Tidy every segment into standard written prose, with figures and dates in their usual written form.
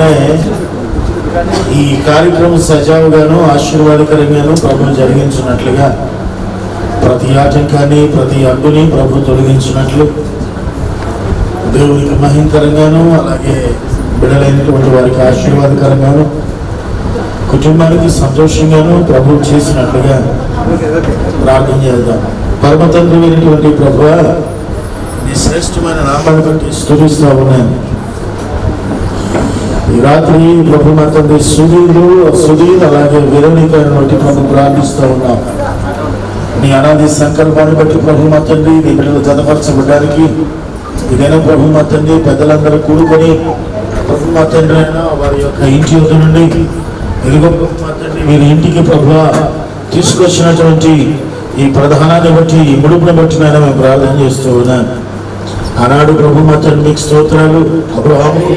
వెంటనే ఈ కార్యక్రమం సజావుగాను ఆశీర్వాదకరంగాను ప్రభు జరిగించినట్లుగా ప్రతి ఆటంకాన్ని ప్రతి అడ్డుని ప్రభు తొలగించినట్లు దేవునికి మహిమకరంగాను అలాగే బిడలైనటువంటి వారికి ఆశీర్వాదకరంగాను కుటుంబానికి సంతోషంగాను ప్రభు చేసినట్లుగా ప్రార్థన చేద్దాం. పరమ తండ్రి అయినటువంటి ప్రభువా, నీ శ్రేష్టమైన నామాన్ని బట్టి స్తుతిస్తా ఉన్నాను. ఈ రాత్రి ప్రభు మా తండ్రి సుధీర్ అలాగే వెరోనికాను బట్టి ప్రభు ప్రార్థిస్తూ ఉన్నాం. నీ అనాది సంకల్పాన్ని బట్టి ప్రభు మా తండ్రి నీ బిడ్డలు జతపరచబడ్డానికి ఇదైనా ప్రభు మా తండ్రి పెద్దలందరూ కూడుకొని ప్రభు మా తండ్రి అయినా వారి యొక్క ఇంటి యొద్ద నుండి ఎదుగు ప్రభు మా తండ్రి వీరి ఇంటికి ప్రభు తీసుకొచ్చినటువంటి ఈ ప్రధానాన్ని బట్టి ఈ ముడుపుని బట్టి నేను మేము ప్రార్థన చేస్తూ ఉన్నాను. ఆనాడు ప్రభు మా తండ్రి మీకు స్తోత్రాలు. అబ్రహాముకు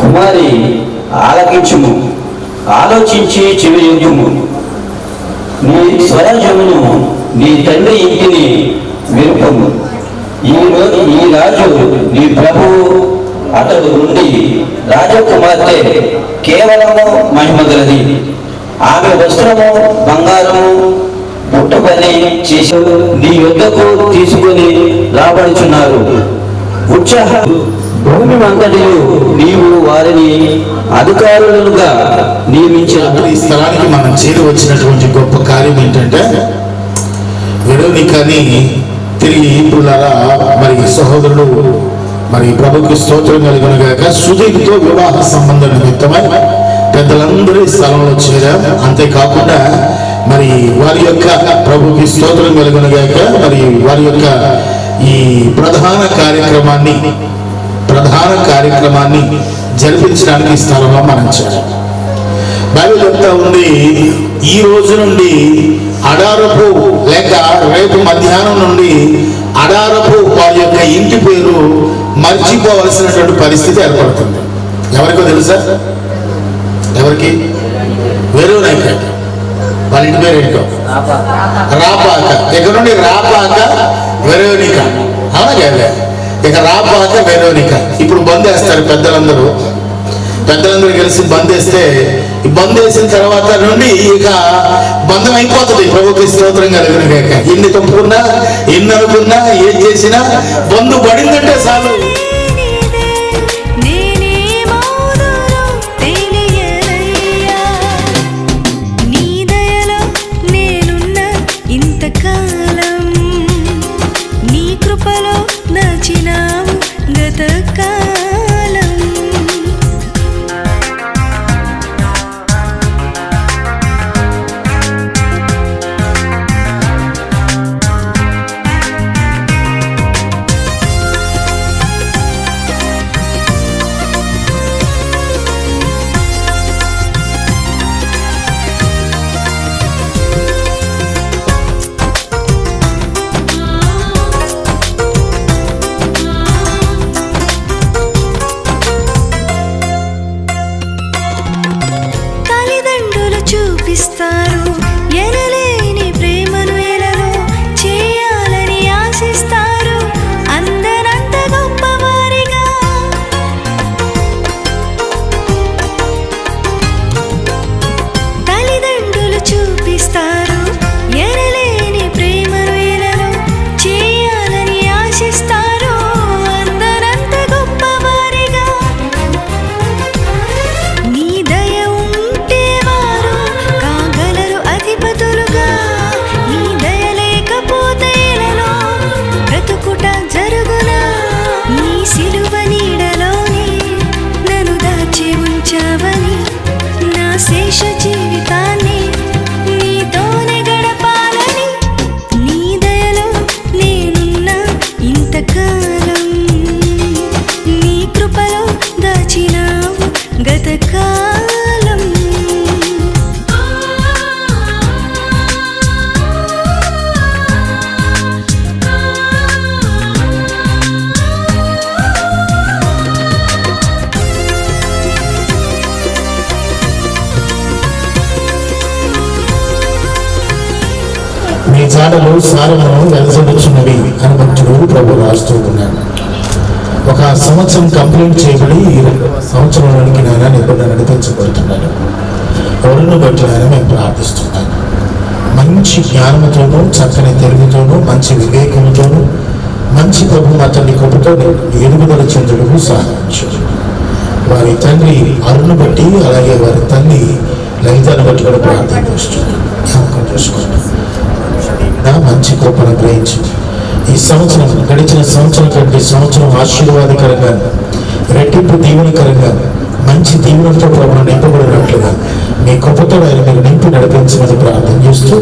కుమారి ఆలకించుము, ఆలోచించి చెవియొగ్గుము. నీ స్వరాజ్యమును నీ తండ్రి ఇంటిని విరుపము. ఈ రాజు నీ ప్రభువు, అతడు నుండి రాజకుమార్తె కేవలము మహిమగలది. ఆమె వస్త్రము బంగారము పుట్టబని చేసి నీ యొద్దకు తీసుకొని రాబడుచున్నారు. ఉత్సాహ భూమి అంతటిలో నీవు వారిని అధికారులుగా నియమించిన ఈ స్థలానికి మనం చేరి వచ్చినటువంటి గొప్ప కార్యం ఏంటంటే వెరోనికాని తిరిగి ఇప్పుడులారా మరి సహోదరుడు మరి ప్రభుకి స్తోత్రం కలుగునుగాక సుధీర్తో వివాహ సంబంధ నిమిత్తమై పెద్దలందరూ ఈ స్థలంలో చేరాం. అంతేకాకుండా మరి వారి యొక్క ప్రభుకి స్తోత్రం కలుగునుగాక మరి వారి యొక్క ఈ ప్రధాన కార్యక్రమాన్ని జరిపించడానికి ఈ స్థలంలో మనం చేరాం. బైబిల్ చెప్తా ఉంది, ఈ రోజు నుండి అడారపు లేక రేపు మధ్యాహ్నం నుండి అడారపు వారి యొక్క ఇంటి పేరు మర్చిపోవలసినటువంటి పరిస్థితి ఏర్పడుతుంది. ఎవరికో తెలుసా? ఎవరికి? వెరోనిక. వాళ్ళ ఇంటి పేరు ఏంటో రాపాక. ఇక్కడ నుండి రాపాక వెరోనిక. అవునా కదా? ఇక రాపాక వెరోనిక. ఇప్పుడు బంద్ వేస్తారు పెద్దలందరూ. పెద్దలందరూ కలిసి బంద్ వేస్తే ఈ బంద్ వేసిన తర్వాత నుండి ఇక బంధం అయిపోతుంది. ప్రభుకి స్తోత్రం కలుగునుగాక. ఎన్ని తప్పుకున్నా ఎన్ని అనుకున్నా ఏం చేసినా బంధు పడిందంటే చాలు. ఎనలేని ప్రేమను ఎలలో చేయాలని ఆశిస్తారు. అందరంత గొప్పవారిగా తల్లిదండ్రులు చూపిస్తారు. ఎనలేని ప్రేమను ఎలలో చేయాలని ఆశిస్తారు. అందరంత గొప్పవారిగా నీ దయ ఉంటే వారు కాగలరు అధిపతులుగా. నీ దయ లేకపోతే ఎలలో బ్రతుకుట జరుగునా. నీ సిలువ నీడలోనే నన్ను దాచి ఉంచావని నా శేష జీవితాన్ని నీతోనే గడపాలని. నీ దయలో నేనున్నా ఇంతకాలం. నీ కృపలో దాచినావు గతకాలం. మీ జాడలు సారమును వెలసొచ్చున్నవి అని భక్తుడు ప్రభు రాస్తూ ఉన్నాడు. ఒక సంవత్సరం కంప్లీట్ చేయబడి ఈ 2వ సంవత్సరంలోనికి నాయన నిబంధన నడిపించబడుతున్నాడు. ఎవరిని బట్టి ఆయన మేము ప్రార్థిస్తున్నాను. మంచి జ్ఞానముతోనూ చక్కని తెలుగుతోనూ మంచి వివేకముతోనూ మంచి ప్రభు మా తండ్రి కృపతో ఎదుగుదల చెందుటకు సహాయించు. వారి తండ్రి అరుణ్ బట్టి అలాగే వారి తల్లి లలితను బట్టి కూడా ప్రార్థన చేస్తున్నాను. జ్ఞాపకం చేసుకోండి. మంచి కృపను గ్రహించు. ఈ సంవత్సరం గడిచిన సంవత్సరం కంటే సంవత్సరం ఆశీర్వాదకరంగా రెట్టింపు దీవెనకరంగా మంచి దీవెనలతో ప్రభుత్వం నింపబడినట్లుగా మీ కృపతో ఆయన మీరు నింపి నడిపించమని ప్రార్థన చేస్తూ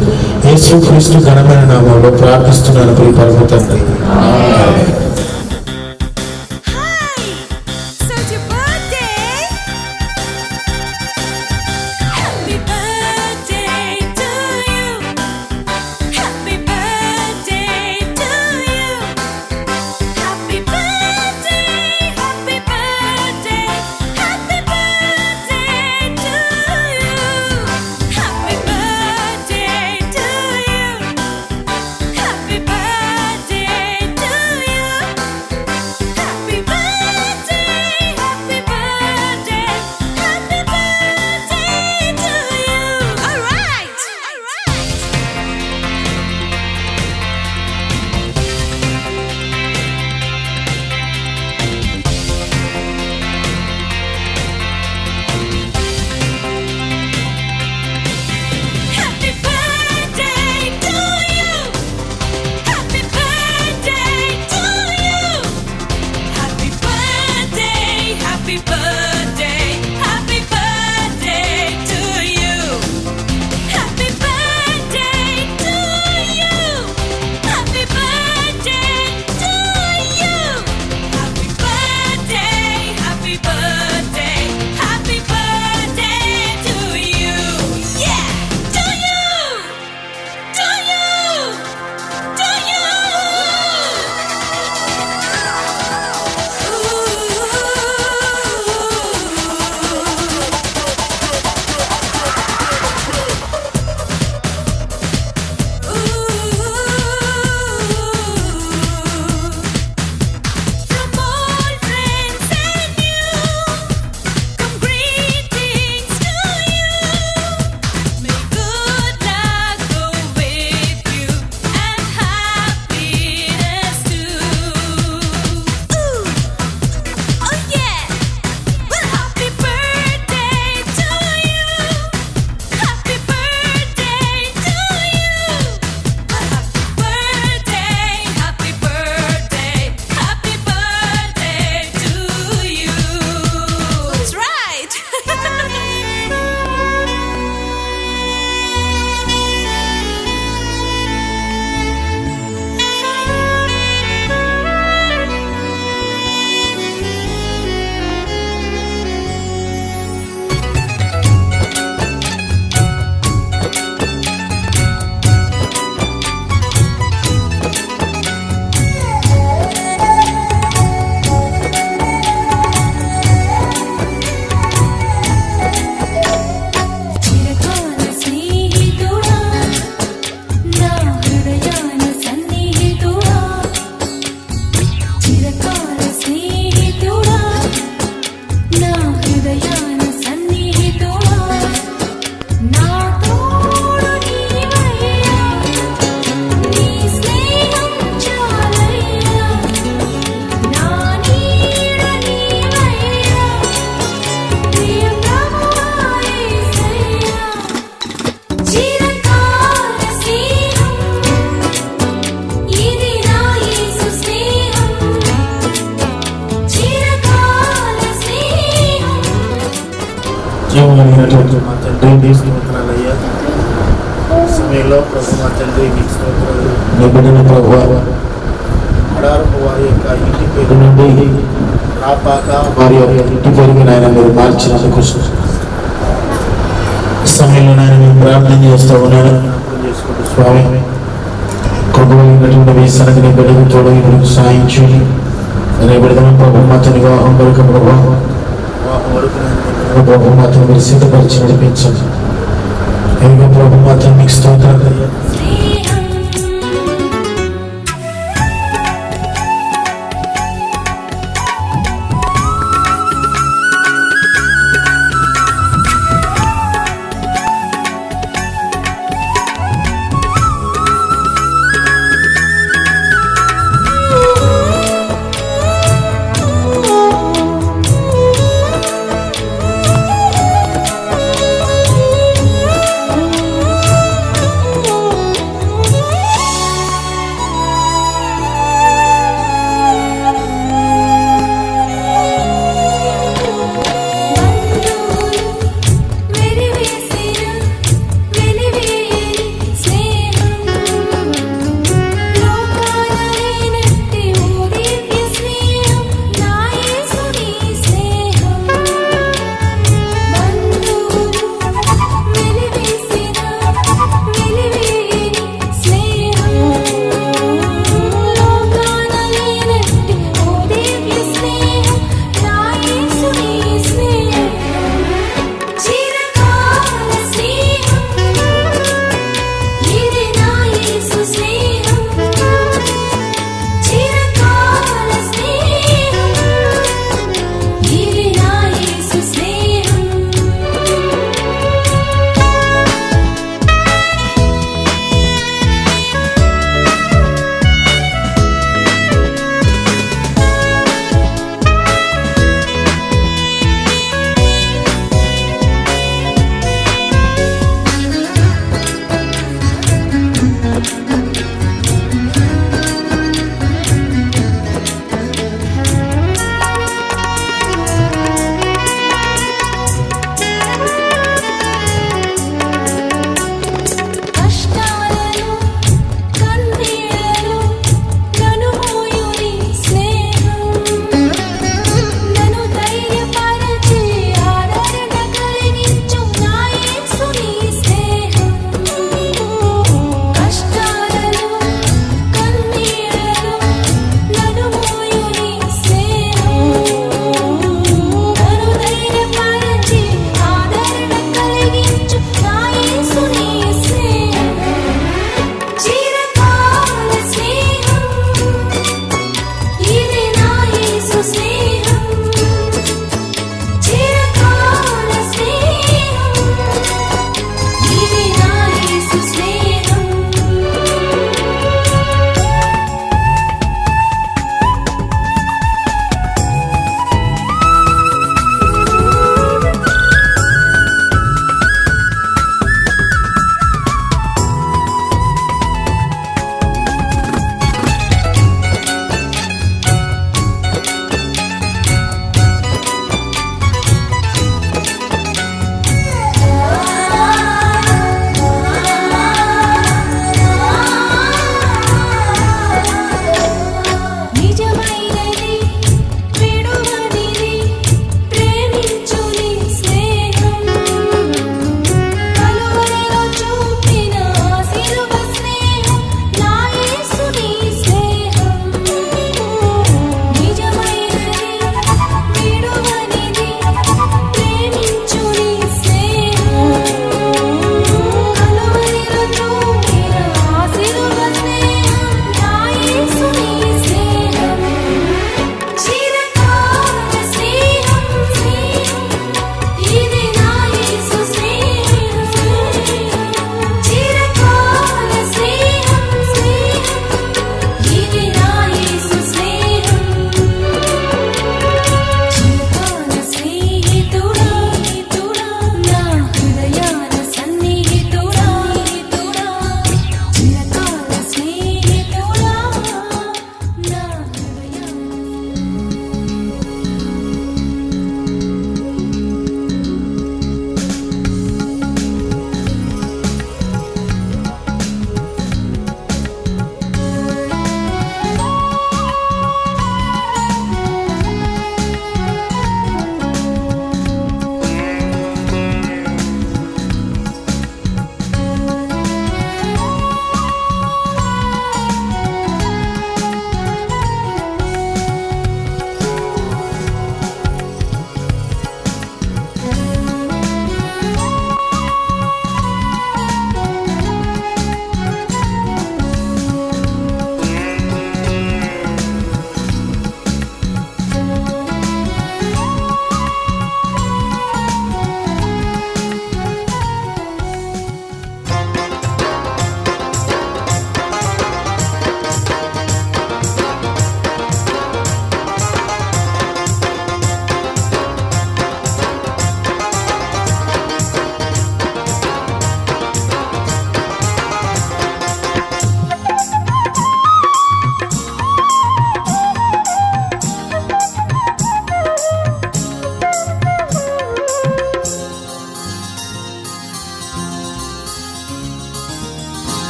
యేసు క్రీస్తు ఘనమైన నామంలో ప్రార్థిస్తున్నాను. ప్రియ పరమ తండ్రి. జీవమైనటువంటి మా తండ్రి నీ స్తోత్రాలయ్యా. సమయంలో ప్రభు మా తండ్రి నీ స్తోత్రాలు. నీ బిడ్డని ప్రభు అడారపు వారి యొక్క ఇంటి పేరు నుండి రాపాక వారి యొక్క ఇంటి పేరుకి నాయన మీరు మార్చినందుకు సమయంలో నాయన మేము ప్రార్థన చేస్తూ ఉన్నాను. జ్ఞాపకం చేసుకుంటూ స్వామి కృపమైనటువంటి సన్నిధిని బిడ్డకు తోడు సాయం చేయండి. నేను బిడ్డను ప్రభు మా తండ్రి వివాహం వరకు వివాహం వరకు ప్రభు మా తండ్రి మీరు సిద్ధపరిచి నడిపించండి. ప్రభు మా తండ్రి మీకు స్తోత్రాలు.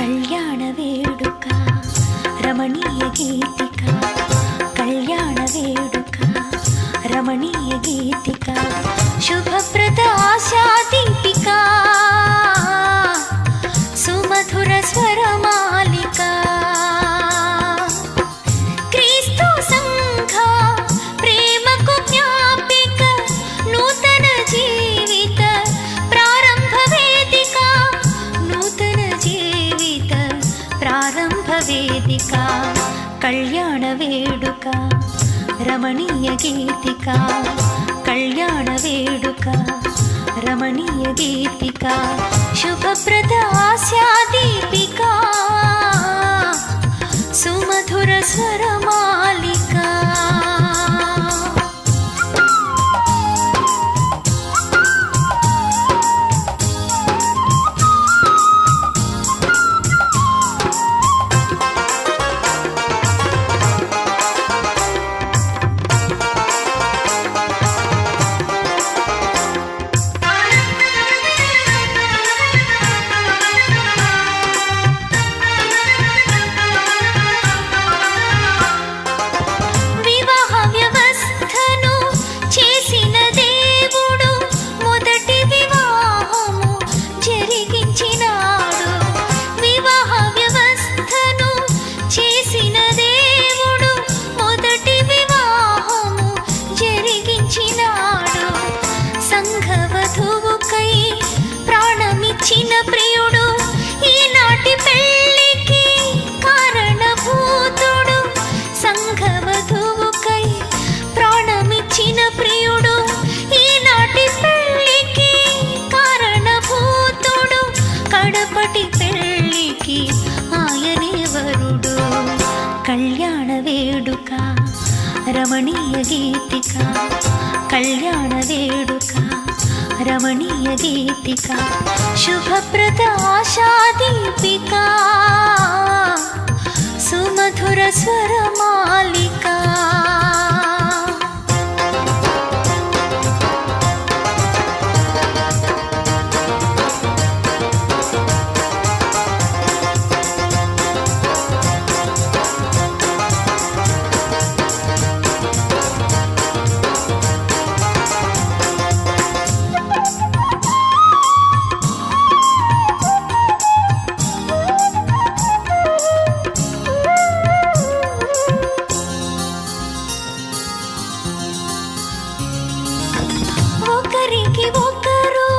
కళ్యాణ వేడుక రమణీయ గీతిక, కళ్యాణ వేడుక రమణీయ గీతిక, శుభప్రద ఆశా దీపిక, సుమధుర స్వరమాలిక, క్రీస్తు సంఘ ప్రేమకు జ్ఞాపిక, నూతన జీవిత ప్రారంభ వేదిక, నూతన జీవిత ప్రారంభ వేదిక, కళ్యాణ వేడుక రమణీయ గీతిక, కళ్యాణ వేడుక రమణీయ గీతిక, శుభప్రద ఆశా దీపిక, సుమధుర స్వరమాలిక. చిన్న ప్రియుడు ఈనాటి పెళ్ళికి కారణభూతుడు, సంఘవధువుకై ప్రాణమిచ్చిన ప్రియుడు ఈనాటి పెళ్ళికి కారణభూతుడు, కడపటి పెళ్ళికి ఆయనే వరుడు. కళ్యాణ వేడుక రమణీయ గీతిక, కళ్యాణ వేడుక రమణీయ గీతిక, శుభప్రద ఆశా దీపిక, సుమధుర స్వరమాలిక. ఒకరికి ఒకరు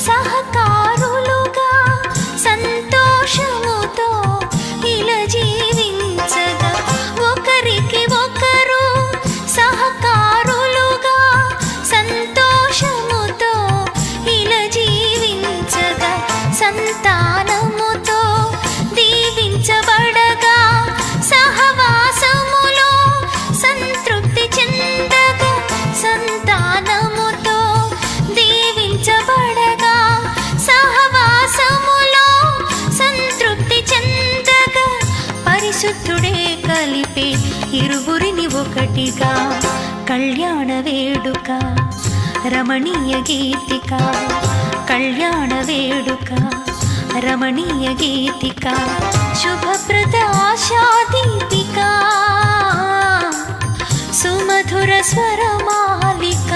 సహకారులుగా సంతోషముతో ఇలా జీవించగా, ఒకరికి ఒకరు సహకారులుగా సంతోషముతో ఇలా జీవించగా, సంతానముతో దీవించబడగా, సహవాసములో సంతృప్తి చెందగా, సంతానముతో దీవించబడగా, సహవాసములో సంతృప్తి చెందగా, పరిశుద్ధుడే కలిపే ఇరువురిని ఒకటిగా, కళ్యాణ వేడుక రమణీయ గీతిక, కళ్యాణ వేడుక రమణీయ గీతిక, శుభప్రద ఆశా దీపిక, సుమధుర స్వరమాలిక.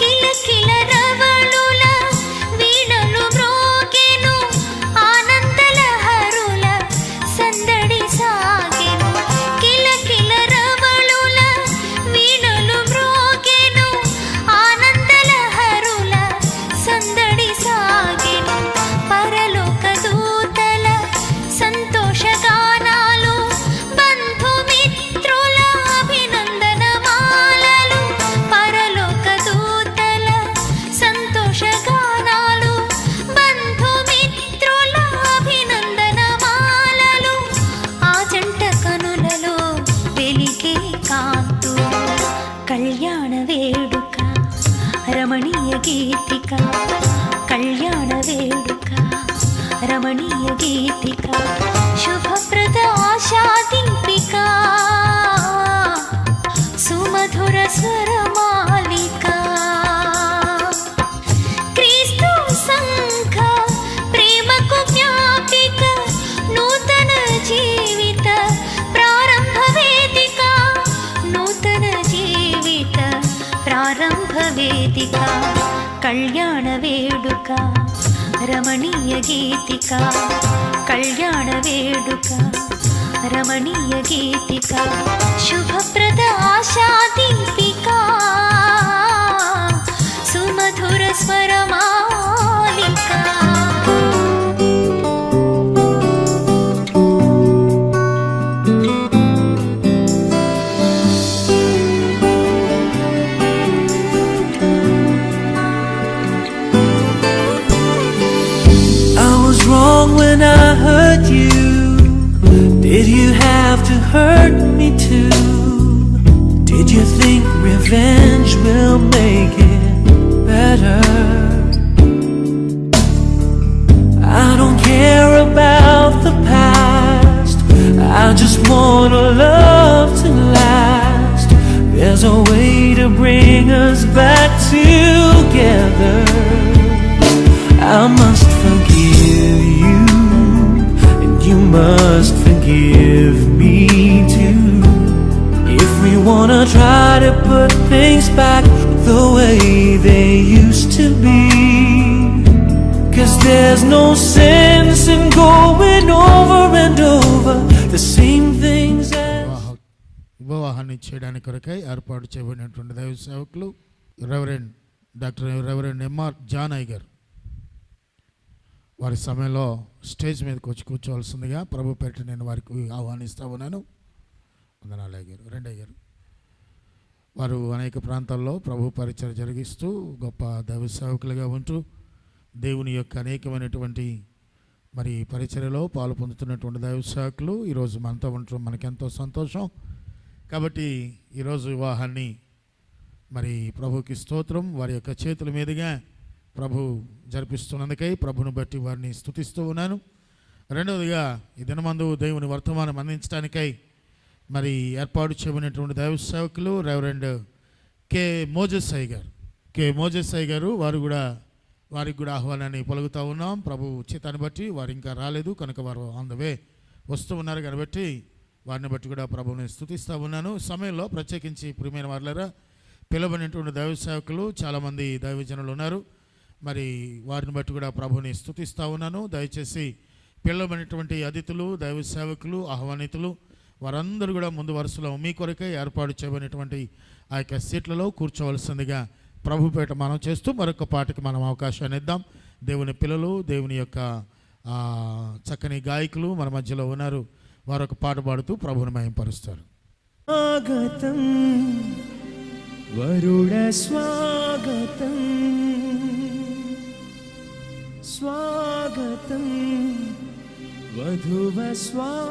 కిలకి రమణీయ గీతిక శుభప్రద ఆశా దీపిక సుమధుర స్వరమాలిక క్రీస్తు సంఘ ప్రేమకు జ్ఞాపిక నూతన జీవిత ప్రారంభ వేదిక నూతన జీవిత ప్రారంభ వేదిక కళ్యాణ వేడుక రమణీయ గీతిక కళ్యాణ వేడుక రమణీయ గీతిక శుభప్రద ఆశా దీపిక సుమధుర స్వరమాలిక. When I hurt you, did you have to hurt me too? Did you think revenge will make it better? I don't care about the past, I just want a love to last. There's a way to bring us back together. I must forgive you, and you must forgive me too. If we wanna try to put things back the way they used to be, 'cause there's no sense in going over and over the same things as వివాహాన్ని చేయడానికి కొరకై ఏర్పాటు చేయబడినటువంటి దైవ సేవకులు reverend MR John Iyer వారి సమయంలో stage మీదకి వచ్చి కూర్చోవలసిందిగా ప్రభు పేరిట నేను వారికి ఆహ్వానిస్తూ ఉన్నాను. వందనాలు అయ్యారు. అయ్యారు వారు అనేక ప్రాంతాల్లో ప్రభు పరిచయం జరిగిస్తూ గొప్ప దైవ సేవకులుగా ఉంటూ దేవుని యొక్క అనేకమైనటువంటి మరి పరిచర్యలో పాలు పొందుతున్నటువంటి దైవ సేవకులు ఈరోజు మనతో ఉండటం మనకెంతో సంతోషం. కాబట్టి ఈరోజు వివాహాన్ని మరి ప్రభుకి స్తోత్రం. వారి యొక్క చేతుల మీదుగా ప్రభు జరిపిస్తున్నందుకై ప్రభును బట్టి వారిని స్తుతిస్తూ ఉన్నాను. రెండవదిగా ఈ దినమందు దేవుని వర్తమానం అందించడానికై మరి ఏర్పాటు చేయబడినటువంటి దైవ సేవకులు రెవరెండ్ కె మోజెస్ అయ్య గారు వారికి కూడా ఆహ్వానాన్ని పలుకుతూ ఉన్నాం. ప్రభు చిత్తాన్ని బట్టి వారు ఇంకా రాలేదు కనుక వారు ఆన్ ద వే వస్తూ ఉన్నారు కాబట్టి వారిని బట్టి కూడా ప్రభువుని స్తుతిస్తూ ఉన్నాను. సమయంలో ప్రత్యేకించి ప్రియమైన వారులారా పిలువబడినటువంటి దైవ సేవకులు చాలామంది దైవజనులు ఉన్నారు. మరి వారిని బట్టి కూడా ప్రభుని స్తుతిస్తూ ఉన్నాను. దయచేసి పిలువబడినటువంటి అతిథులు దైవ సేవకులు ఆహ్వానితులు వారందరూ కూడా ముందు వరుసలో మీ కొరకే ఏర్పాటు చేయబడినటువంటి ఆ యొక్క సీట్లలో కూర్చోవలసిందిగా ప్రభుపేట మనం చేస్తూ మరొక పాటకి మనం అవకాశాన్ని ఇద్దాం. దేవుని పిల్లలు దేవుని యొక్క చక్కని గాయకులు మన మధ్యలో ఉన్నారు. వారు ఒక పాట పాడుతూ ప్రభుని మహింపరుస్తారు. స్వాగతం వరుడ స్వాగతం స్వాగతం వధువ స్వాగతం.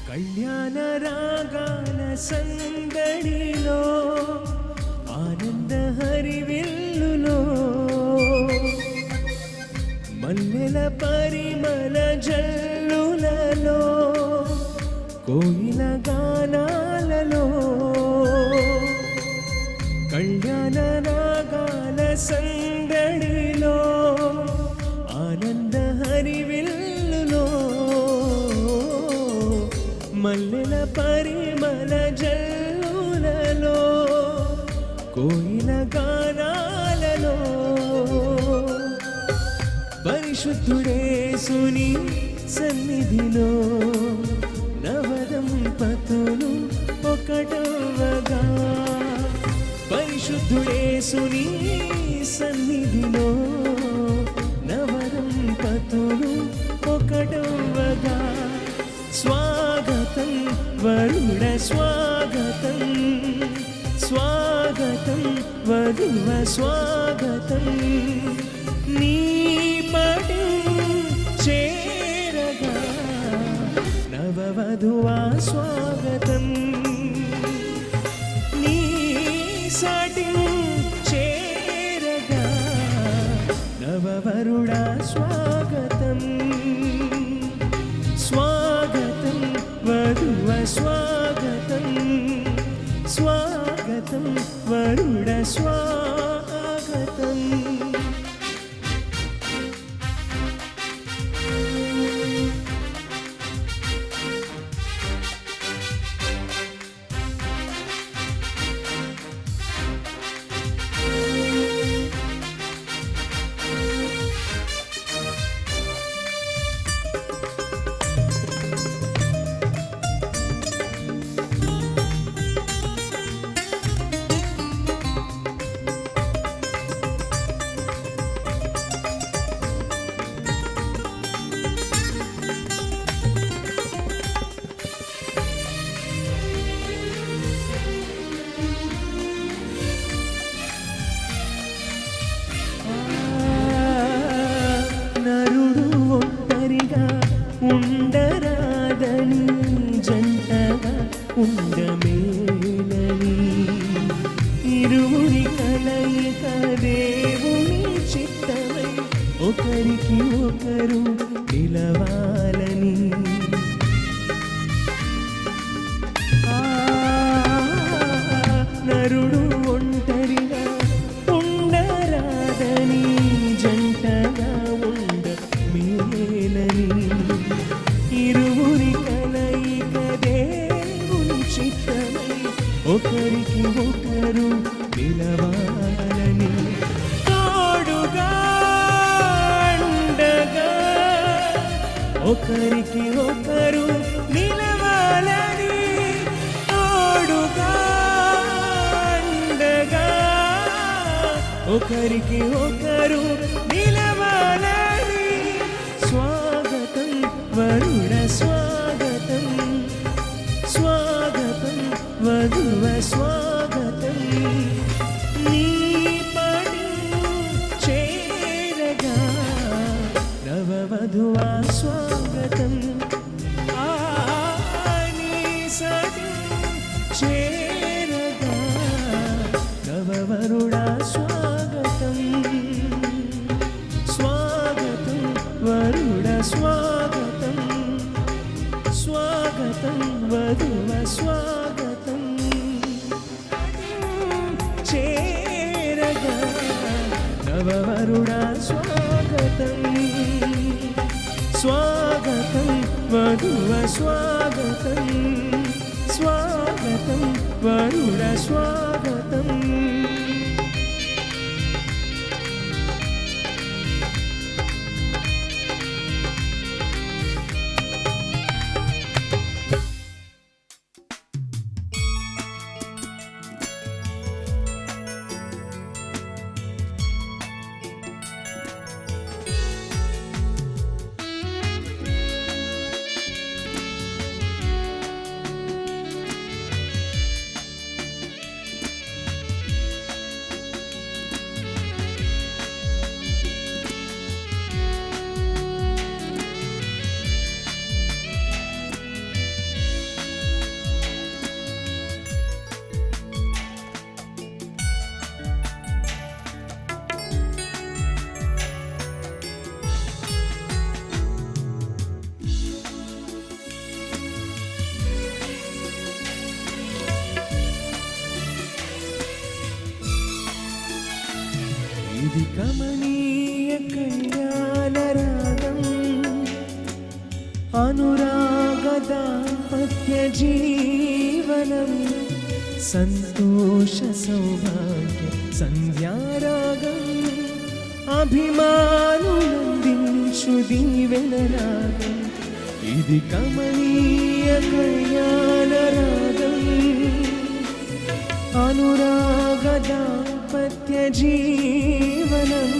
కళ్యాణ రాగాల సందడిలో ఆనంద హరివిల్లులో మల్లెల పరిమళ జల్లులలో కోయిల గానాలలో కళ్యాణ రాగాల సందడిలో ఆనంద హరివిల్లులో మల్లెల పరిమళ జల్లులలో కోయిల గానాలలో పరిశుద్ధుడేసుని సన్నిధిలో నవదంపతులు ఒకటవగా పరిశుద్ధుడేసుని సన్నిధిలో నవదంపతులు ఒకటవగా స్వాగతం వరుణ స్వాగతం స్వాగతం వధువ స్వాగతం నీ పటి చేరగా నవవధువా స్వాగతం నీ సాటి చేరగా నవవరుడా స్వాగతం స్వాగతం వధువ స్వాగతం స్వాగతం వరుడ స్వాగతం నరుడు ఒంటరిగా ఉండరాదని జంటగా ఉండమేలని ఇరువురి కలయిక దేవుని చిత్తమై ఒకరికి ఒకరు నిలవాలని నరుడు ఒంటరిగా ఉండరాదని జంటగా ఉండ మేలని ఇరువురి కలయిక దేవుని చిత్తమై ఒకరికి ఒకరు నిలవాలని తోడుగా ఉండగా ఒకరికి ఒకరు నిలవాలని తోడుగా ఉండగా ఒకరికి ఒకరు నిలవాలని స్వాగతం వరుణ స్వాగతం స్వాగతం వధువ స్వాగతం నీ పడి చేరగా నవవధువా స్వాగతం నీ సడి చేరగా నవవరుడా స్వాగతం స్వాగతం వరుడ స్వాగతం స్వాగతం వధువ స్వాగతం చేరగా నవవరుడా స్వాగతం స్వాగతం వధువ స్వాగతం స్వాగతం వరుడ స్వాగతం ఇది కమనీయ కళ్యాణ రాగం అనురాగ దాంపత్య జీవనం సంతోష సౌభాగ్య సంధ్యారాగం అభిమానులందించు దీవెన రాగం ఇది కమనీయ కళ్యాణ రాగం అనురాగ దాంపత్య జీవనం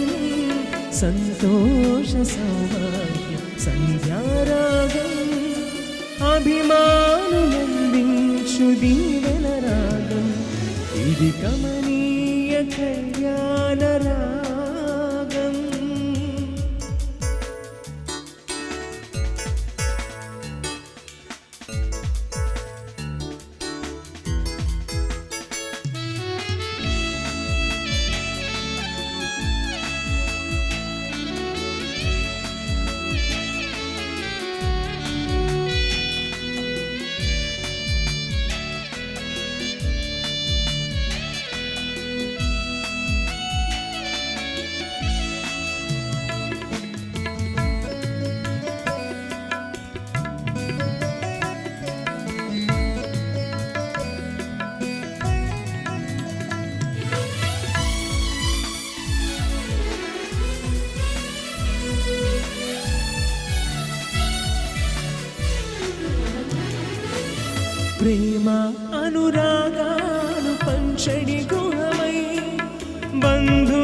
సంతోష సౌభాగ్య సంధ్యారాగం అభిమానులందించు దీవెన రాగం ఇది కమనీయ కళ్యాణ రాగం ప్రేమ అనురాగాలు పంచడి గుణమై బంధు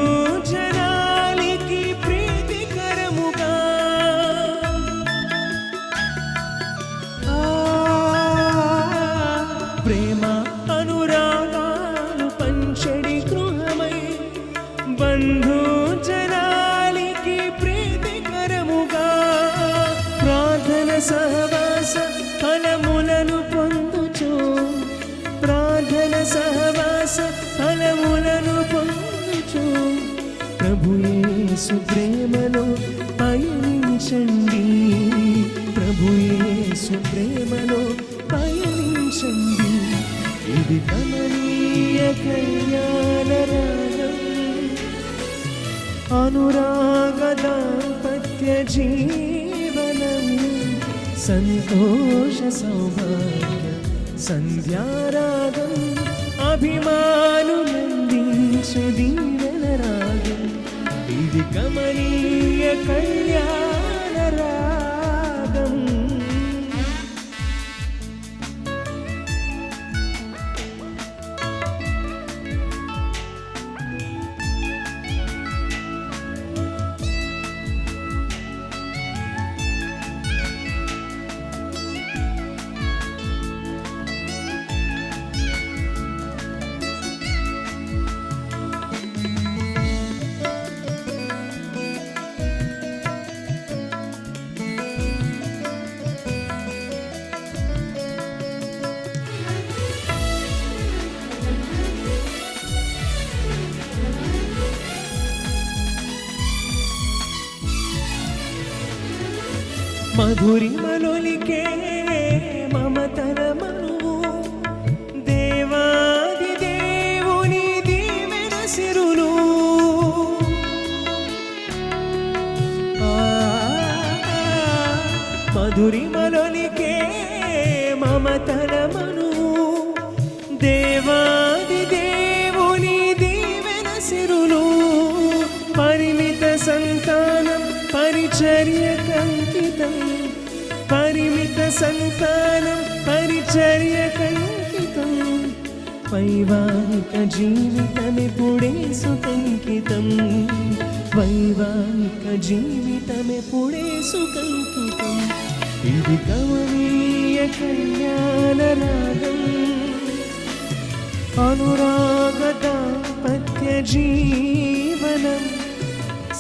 జనాలికి ప్రీతికరముగా ప్రేమ అనురాగాలు పంచడి గృహమై బంధు జనాలికి ప్రీతికరముగా ప్రార్థన సహవాస ఫలములను పొందుచు ప్రార్థన సహవాస ఫలములను పొందుచు ప్రభు యేసు ప్రేమలో పయనించండి ప్రభు యేసు ప్రేమలో పయనించండి ఇది కమనీయ కళ్యాణ రాగం అనురాగ దాంపత్య జీవనం సంతోష సౌభాగ్య సంధ్యారాగం అభిమానులందించు దీవెన రాగం ఇది కమనీయ కళ్యాణ రాగం మధురిమలొలికే మమతల మనువు దేవాది దేవుని దీవెన సిరులు మధురిమలొలికే మమతల మనువు దేవాది దేవుని దీవెన సిరులు పరిమిత సంతానం పరిచర్య కంకితం పరిమిత సంతానం పరిచర్య కంకితం వైవాహిక జీవితమిప్పుడే సుకంకితం వైవాహిక జీవితమిప్పుడే సుకంకితం ఇది కమనీయ కళ్యాణ రాగం అనురాగ దాంపత్య జీవనం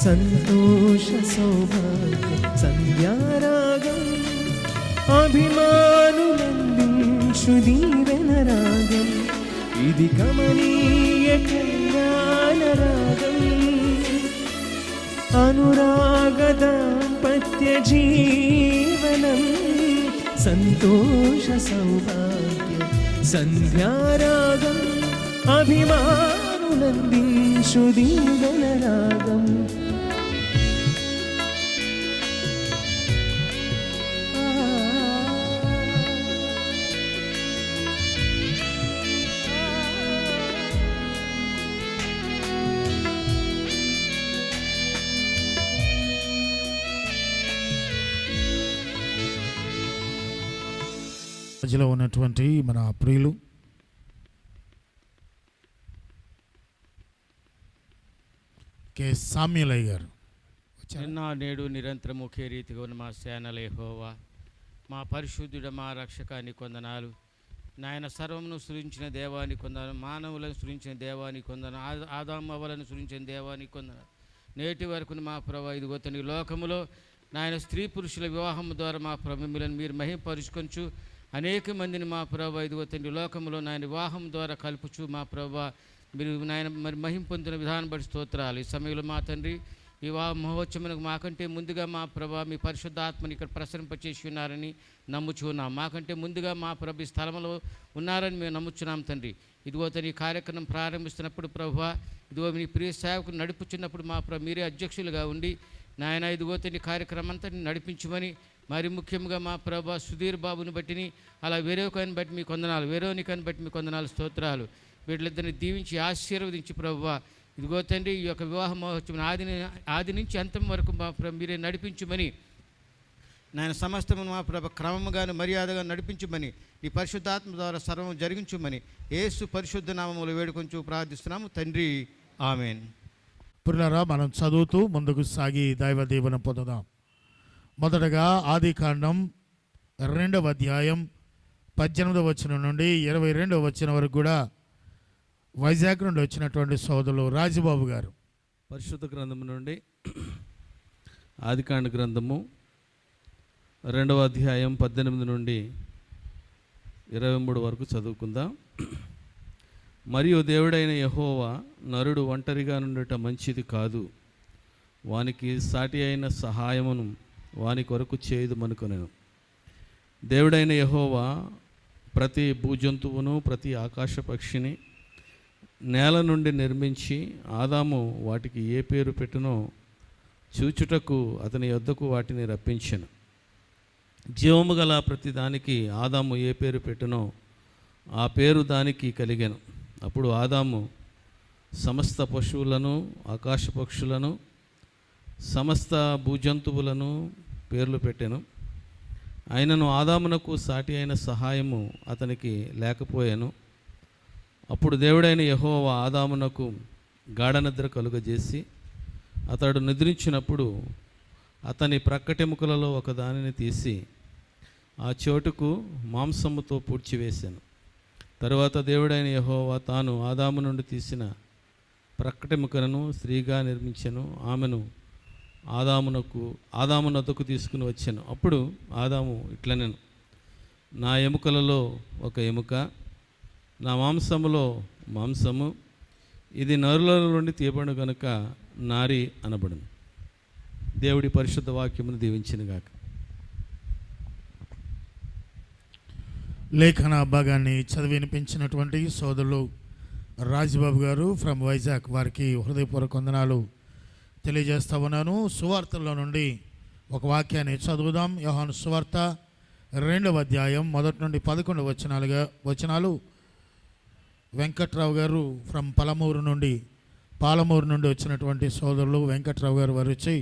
సంతోష సౌభాగ్య సంధ్యారాగం అభిమానులందించు దీవెన రాగం ఇది కమనీయ కళ్యాణ రాగం అనురాగ దాంపత్య జీవనం సంతోష సౌభాగ్య సంధ్యారాగం అభిమానులందించు దీవెన రాగం మధ్యలో ఉన్నటువంటి మన ప్రియులు కె సామ్యులయ్య గారు నిన్న నేడు నిరంతరము ఒకే రీతిగా ఉన్న మా సేనల యెహోవా, మా పరిశుద్ధుడ, మా రక్షకాన్ని కొందనాలు. నాయన సర్వమును సృజించిన దేవాని కొందనాలు, మానవులను సృజించిన దేవాని కొందనాలు, ఆదాము అవ్వలను సృజించిన దేవాని కొందనాలు. నేటి వరకు మా ప్రభా ఇదిగో తండ్రి లోకములో నాయన స్త్రీ పురుషుల వివాహం ద్వారా మా మిమ్మల్ని మీరు మహింపరుచుకొంచు అనేక మందిని మా ప్రభా ఇదిగో తండ్రి లోకంలో నాయన వివాహం ద్వారా కలుపుచు మా ప్రభా మీరు నాయన మరి మహింపొందిన విధానం బట్టి స్తోత్రాలు. ఈ సమయంలో మా తండ్రి వివాహ మహోత్సవానికి మాకంటే ముందుగా మా ప్రభా మీ పరిశుద్ధాత్మని ఇక్కడ ప్రసరింపచేసి ఉన్నారని నమ్ముచున్నాం. మాకంటే ముందుగా మా ప్రభు ఈ స్థలంలో ఉన్నారని మేము నమ్ముచున్నాం తండ్రి. ఇదిగో తండ్రి ఈ కార్యక్రమం ప్రారంభిస్తున్నప్పుడు ప్రభువా ఇదిగో మీ ప్రియ సేవకులు నడిపించినప్పుడు మా ప్రభు మీరే అధ్యక్షులుగా ఉండి నాయన ఇదిగో తండ్రి కార్యక్రమం అంతా నడిపించమని, మరి ముఖ్యంగా మా ప్రభా సుధీర్ బాబుని బట్టిని, అలా వేరొకని బట్టి మీ కొందనాలు, వేరొకని బట్టి మీ కొందనాలు స్తోత్రాలు. వీళ్ళిద్దరిని దీవించి ఆశీర్వదించి ప్రభువా ఇదిగో తండ్రి ఈ యొక్క వివాహ మహోత్సవం ఆది నుంచి అంతం వరకు మా ప్రభు మీరే నడిపించమని, నాయన సమస్తము మా ప్రభ క్రమముగాను మర్యాదగా నడిపించమని, ఈ పరిశుద్ధాత్మ ద్వారా సర్వం జరిగించమని యేసు పరిశుద్ధ నామములు వేడుకొంచు ప్రార్థిస్తున్నాము తండ్రి, ఆమేన్. పురులారా, మనం చదువుతూ ముందుకు సాగి దైవ దీవెన పొందుదాం. మొదటగా ఆదికాండం 2వ అధ్యాయం 18వ వచనం నుండి 22వ వచనం వరకు కూడా వైజాగ్ నుండి వచ్చినటువంటి సోదరులు రాజబాబు గారు పరిశుద్ధ గ్రంథము నుండి ఆదికాండ గ్రంథము 2వ అధ్యాయం 18 నుండి 23 వరకు చదువుకుందాం. మరియు దేవుడైన యెహోవా, నరుడు ఒంటరిగా నుండుట మంచిది కాదు, వానికి సాటి అయిన సహాయమును వాని కొరకు చేయదుమనుకొనెను. దేవుడైన యెహోవా ప్రతి భూజంతువును ప్రతి ఆకాశ పక్షిని నేల నుండి నిర్మించి ఆదాము వాటికి ఏ పేరు పెట్టునో చూచుటకు అతని యొద్దకు వాటిని రప్పించెను. జీవము గల ప్రతి దానికి ఆదాము ఏ పేరు పెట్టునో ఆ పేరు దానికి కలిగెను. అప్పుడు ఆదాము సమస్త పశువులను, ఆకాశ పక్షులను, సమస్త భూజంతువులను పేర్లు పెట్టెను. అయినను ఆదామునకు సాటి అయిన సహాయము అతనికి లేకపోయాను. అప్పుడు దేవుడైన యెహోవా ఆదామునకు గాఢనిద్ర కలుగజేసి అతడు నిద్రించినప్పుడు అతని ప్రక్కటెముకలలో ఒక దానిని తీసి ఆ చోటుకు మాంసముతో పూడ్చివేశాను. తరువాత దేవుడైన యెహోవా తాను ఆదాము నుండి తీసిన ప్రక్కటెముకను స్త్రీగా నిర్మించెను. ఆమెను ఆదామునొద్దకు తీసుకుని వచ్చాను. అప్పుడు ఆదాము ఇట్లనెను, నా ఎముకలలో ఒక ఎముక, నా మాంసములో మాంసము, ఇది నరుల నుండి తీయబడు గనుక నారి అనబడును. దేవుడి పరిశుద్ధ వాక్యమును దీవించినగాక. లేఖన భాగాన్ని చదివి వినిపించినటువంటి సోదరులు రాజబాబు గారు ఫ్రమ్ వైజాగ్, వారికి హృదయపూర్వక వందనాలు తెలియజేస్తా ఉన్నాను. సువార్తల్లో నుండి ఒక వాక్యాన్ని చదువుదాం. యోహాను సువార్త 2వ అధ్యాయం 1 నుండి 11 వచనాలు వెంకట్రావు గారు ఫ్రమ్ పాలమూరు నుండి వచ్చినటువంటి సోదరులు వెంకట్రావు గారు వారు వచ్చి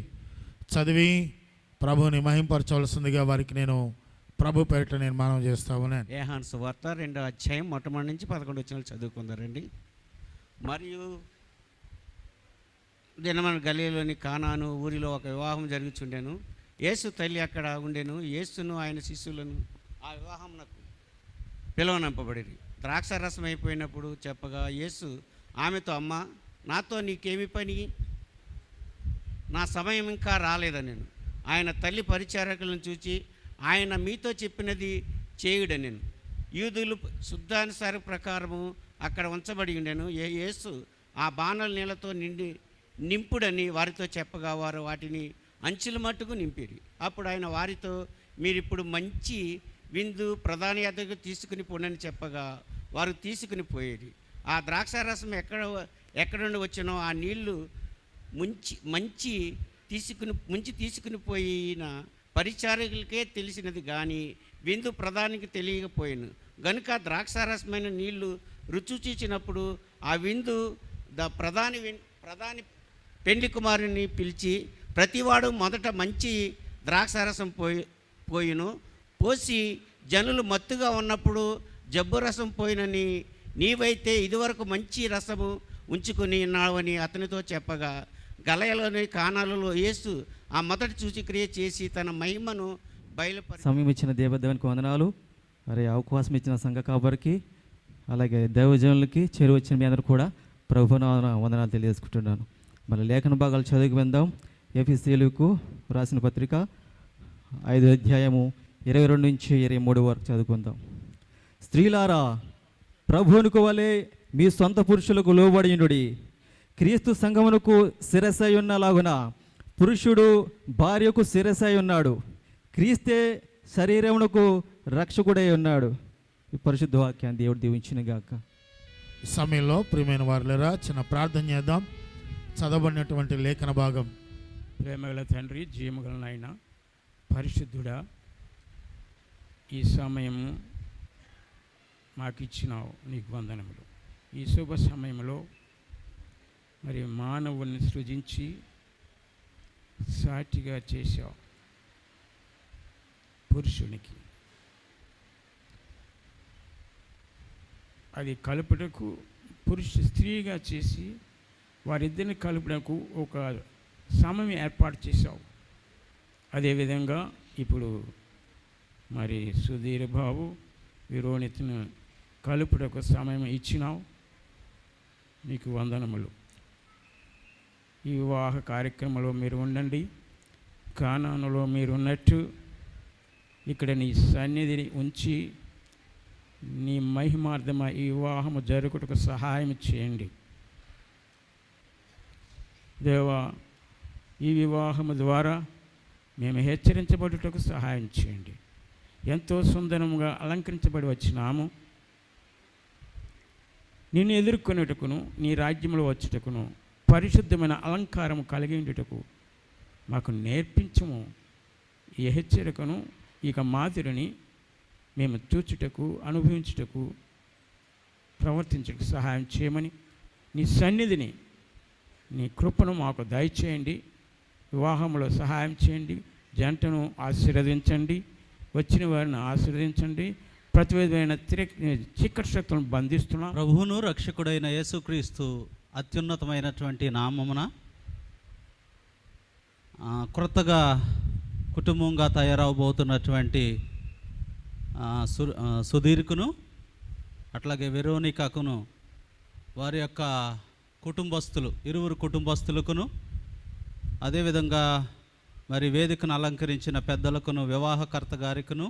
చదివి ప్రభుని మహింపరచవలసిందిగా వారికి నేను ప్రభు పేరిట నేను మనవి చేస్తా ఉన్నాను. యోహాను సువార్త 2వ అధ్యాయం మొట్టమొదటి నుంచి 11 వచనాలు చదువుకుందారండి. మరియు దినమన గలీలోని కానాను ఊరిలో ఒక వివాహం జరుగుచుండెను. యేసు తల్లి అక్కడ ఉండెను. యేసును ఆయన శిష్యులను ఆ వివాహమునకు పిలువనంపబడిరి. ద్రాక్షారసం అయిపోయినప్పుడు చెప్పగా యేసు ఆమెతో, అమ్మ, నాతో నీకేమి పని? నా సమయం ఇంకా రాలేదనెను. ఆయన తల్లి పరిచారకులను చూచి, ఆయన మీతో చెప్పినది చేయుడనెను. యూదులు శుద్ధానుసార ప్రకారము అక్కడ ఉంచబడి ఉండెను. యేసు ఆ బాణల నీళ్ళతో నింపుడని వారితో చెప్పగా వారు వాటిని అంచుల మట్టుకు నింపిరి. అప్పుడు ఆయన వారితో, మీరిప్పుడు మంచి విందు ప్రధాని యొద్దకు తీసుకుని పోనని చెప్పగా వారు తీసుకుని పోయేది. ఆ ద్రాక్షారసం ఎక్కడ నుండి వచ్చినో ఆ నీళ్లు ముంచి తీసుకుని పోయిన పరిచారకులకే తెలిసినది కానీ విందు ప్రధానికి తెలియకపోయాను. గనుక ద్రాక్షారసమైన నీళ్లు రుచి చూచినప్పుడు ఆ విందు ప్రధాని పెండ్లి కుమారుని పిలిచి, ప్రతివాడు మొదట మంచి ద్రాక్షారసం పోసి జనులు మత్తుగా ఉన్నప్పుడు జబ్బు రసం పోయినని నీవైతే ఇదివరకు మంచి రసము ఉంచుకొని ఉన్నావని అతనితో చెప్పగా, గలయలోని కానాలలో యేసు ఆ మొదటి సూచక్రియ చేసి తన మహిమను సమయం ఇచ్చిన దేవదేవునికి వందనాలు. మరి అవకాశం ఇచ్చిన సంఘ కాపరికి, అలాగే దైవజనులకి, చేరువ వచ్చిన మీ అందరూ కూడా ప్రభువున వందనాలు తెలియజేసుకుంటున్నాను. మళ్ళీ లేఖన భాగాలు చదువుకు వెళ్దాం. ఎఫెసీయులకు రాసిన పత్రిక 5వ అధ్యాయము 22 నుంచి 23 వరకు చదువుకుందాం. స్త్రీలారా, ప్రభువునికి వలె మీ సొంత పురుషులకు లోబడియుండుడి. క్రీస్తు సంఘమునకు శిరస్సై ఉన్నలాగున పురుషుడు భార్యకు శిరస్సై ఉన్నాడు. క్రీస్తే శరీరమునకు రక్షకుడై ఉన్నాడు. ఈ పరిశుద్ధ వాక్యాన్ని దేవుడు దీవించిన గాక. ఈ సమయంలో ప్రియమైన వారులరా, చిన్న ప్రార్థన చేద్దాం. చదవబడినటువంటి లేఖన భాగం. ప్రేమగల తండ్రి, జీవగల నాయన, పరిశుద్ధుడా, ఈ సమయము మాకు ఇచ్చినావు, నీకు వందనములు. ఈ శుభ సమయంలో మరి మానవుని సృజించి సాటిగా చేశావు పురుషునికి. అది కలుపుటకు స్త్రీగా చేసి వారిద్దరిని కలుపుటకు ఒక సమయం ఏర్పాటు చేశావు. అదేవిధంగా ఇప్పుడు మరి సుధీర్ బాబు విరోణితను కలుపుటకు సమయం ఇచ్చినావు, నీకు వందనములు. ఈ వివాహ కార్యక్రమంలో మీరు ఉండండి. కానానులో మీరు ఉన్నట్టు ఇక్కడ నీ సన్నిధిని ఉంచి నీ మహిమార్థమై ఈ వివాహము జరుగుటకు సహాయం చేయండి దేవా. ఈ వివాహము ద్వారా మేము హెచ్చరించబడుటకు సహాయం చేయండి. ఎంతో సుందరముగా అలంకరించబడి వచ్చినాము. నిన్ను ఎదుర్కొనేటకును నీ రాజ్యంలో వచ్చుటకును పరిశుద్ధమైన అలంకారము కలిగి ఉండుటకు మాకు నేర్పించము. ఈ హెచ్చరికను, ఇక మాదిరిని మేము చూచుటకు, అనుభవించుటకు, ప్రవర్తించుటకు సహాయం చేయమని నీ సన్నిధిని, నీ కృపను మాకు దయచేయండి. వివాహంలో సహాయం చేయండి. జంటను ఆశీర్వదించండి. వచ్చిన వారిని ఆశీర్వదించండి. ప్రతి విధమైన చీకటి శక్తులను బంధిస్తున్నాం. ప్రభువును రక్షకుడైన యేసుక్రీస్తు అత్యున్నతమైనటువంటి నామమున క్రొత్తగా కుటుంబంగా తయారవబోతున్నటువంటి సుధీర్కును, అట్లాగే వెరోనికాకును, వారి యొక్క కుటుంబస్తులు, ఇరువురు కుటుంబస్తులకును, అదేవిధంగా మరి వేదికను అలంకరించిన పెద్దలకును, వివాహకర్త గారికును,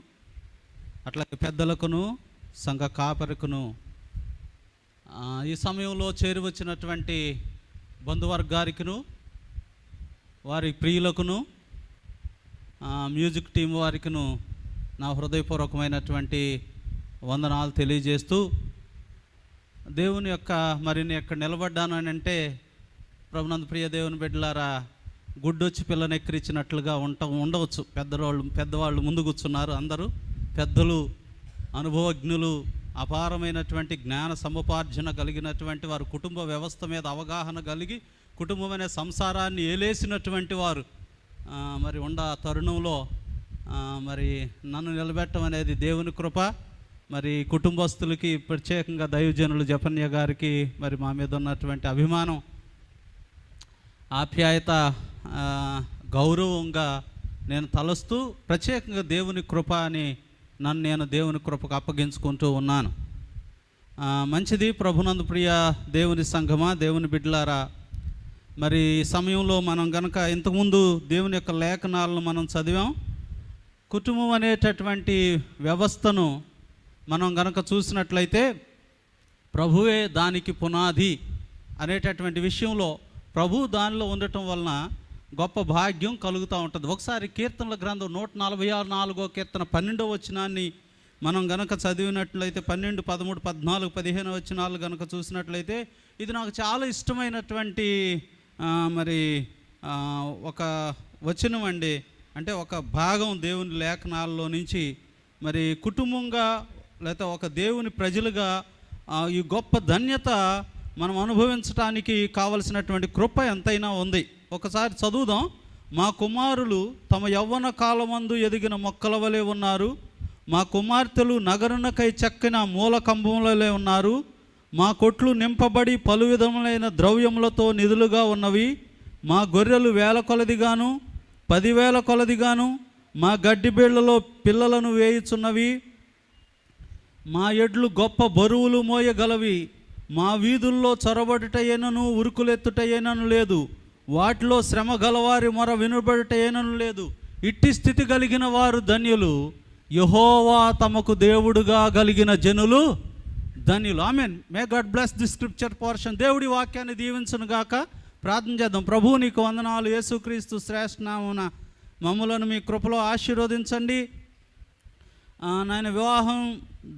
అట్లాగే పెద్దలకును, సంఘ కాపరికును, ఈ సమయంలో చేరువచ్చినటువంటి బంధువర్గారికును, వారి ప్రియులకును, మ్యూజిక్ టీం వారికిను నా హృదయపూర్వకమైనటువంటి వందనాలు తెలియజేస్తూ, దేవుని యొక్క మరి నేను ఎక్కడ నిలబడ్డాను అని అంటే, ప్రభునందు ప్రియ దేవుని బిడ్డలారా, గుడ్డొచ్చి పిల్లని ఎక్కిరించినట్లుగా ఉండవచ్చు. పెద్దవాళ్ళు ముందు కూర్చున్నారు. అందరూ పెద్దలు, అనుభవజ్ఞులు, అపారమైనటువంటి జ్ఞాన సముపార్జన కలిగినటువంటి వారు, కుటుంబ వ్యవస్థ మీద అవగాహన కలిగి కుటుంబం అనే సంసారాన్ని ఏలేసినటువంటి వారు మరి ఉండ తరుణంలో మరి నన్ను నిలబెట్టడం అనేది దేవుని కృప. మరి కుటుంబస్తులకి, ప్రత్యేకంగా దైవజనులు జపన్య గారికి మరి మా మీద ఉన్నటువంటి అభిమానం, ఆప్యాయత, గౌరవంగా నేను తలస్తూ ప్రత్యేకంగా దేవుని కృప అని నేను దేవుని కృపకు అప్పగించుకుంటూ ఉన్నాను. మంచిది. ప్రభునందు ప్రియ దేవుని సంఘమా, దేవుని బిడ్డలారా, మరి ఈ సమయంలో మనం గనక ఇంతకుముందు దేవుని యొక్క లేఖనాలను మనం చదివాం. కుటుంబం అనేటటువంటి వ్యవస్థను మనం గనక చూసినట్లయితే ప్రభువే దానికి పునాది అనేటటువంటి విషయంలో ప్రభు దానిలో ఉండటం వలన గొప్ప భాగ్యం కలుగుతూ ఉంటుంది. ఒకసారి కీర్తనల గ్రంథం 146 కీర్తన 12వ వచనాన్ని మనం గనక చదివినట్లయితే, 12, 13, 14, 15 వచనాలు గనక చూసినట్లయితే, ఇది నాకు చాలా ఇష్టమైనటువంటి మరి ఒక వచనం అండి. అంటే ఒక భాగం దేవుని లేఖనాల్లో నుంచి. మరి కుటుంబంగా లేకపోతే ఒక దేవుని ప్రజలుగా ఈ గొప్ప ధన్యత మనం అనుభవించడానికి కావలసినటువంటి కృప ఎంతైనా ఉంది. ఒకసారి చదువుదాం. మా కుమారులు తమ యవ్వన కాలమందు ఎదిగిన మొక్కల వలె ఉన్నారు, మా కుమార్తెలు నగరునకై చక్కిన మూల కంబములలో ఉన్నారు. మా కొట్లు నింపబడి పలు విధములైన ద్రవ్యములతో నిధులుగా ఉన్నవి. మా గొర్రెలు 1000 కొలదిగాను 10,000 కొలదిగాను మా గడ్డి బీళ్లలో పిల్లలను వేయుచున్నవి. మా ఎడ్లు గొప్ప బరువులు మోయగలవి. మా వీధుల్లో చొరబడుటయేనను ఉరుకులెత్తుటయేనను లేదు. వాటిలో శ్రమ గలవారి మొర వినబడుటయేనను లేదు. ఇట్టి స్థితి కలిగిన వారు ధన్యులు. యెహోవా తమకు దేవుడుగా కలిగిన జనులు ధన్యులు. ఆమేన్. May God bless the scripture portion. దేవుడి వాక్యాన్ని దీవించును గాక. ప్రార్థన చేద్దాం. ప్రభువు నీకు వందనాలు. యేసుక్రీస్తు శ్రేష్ఠ నామమున మమ్ములను మీ కృపలో ఆశీర్వదించండి. నాయన వివాహం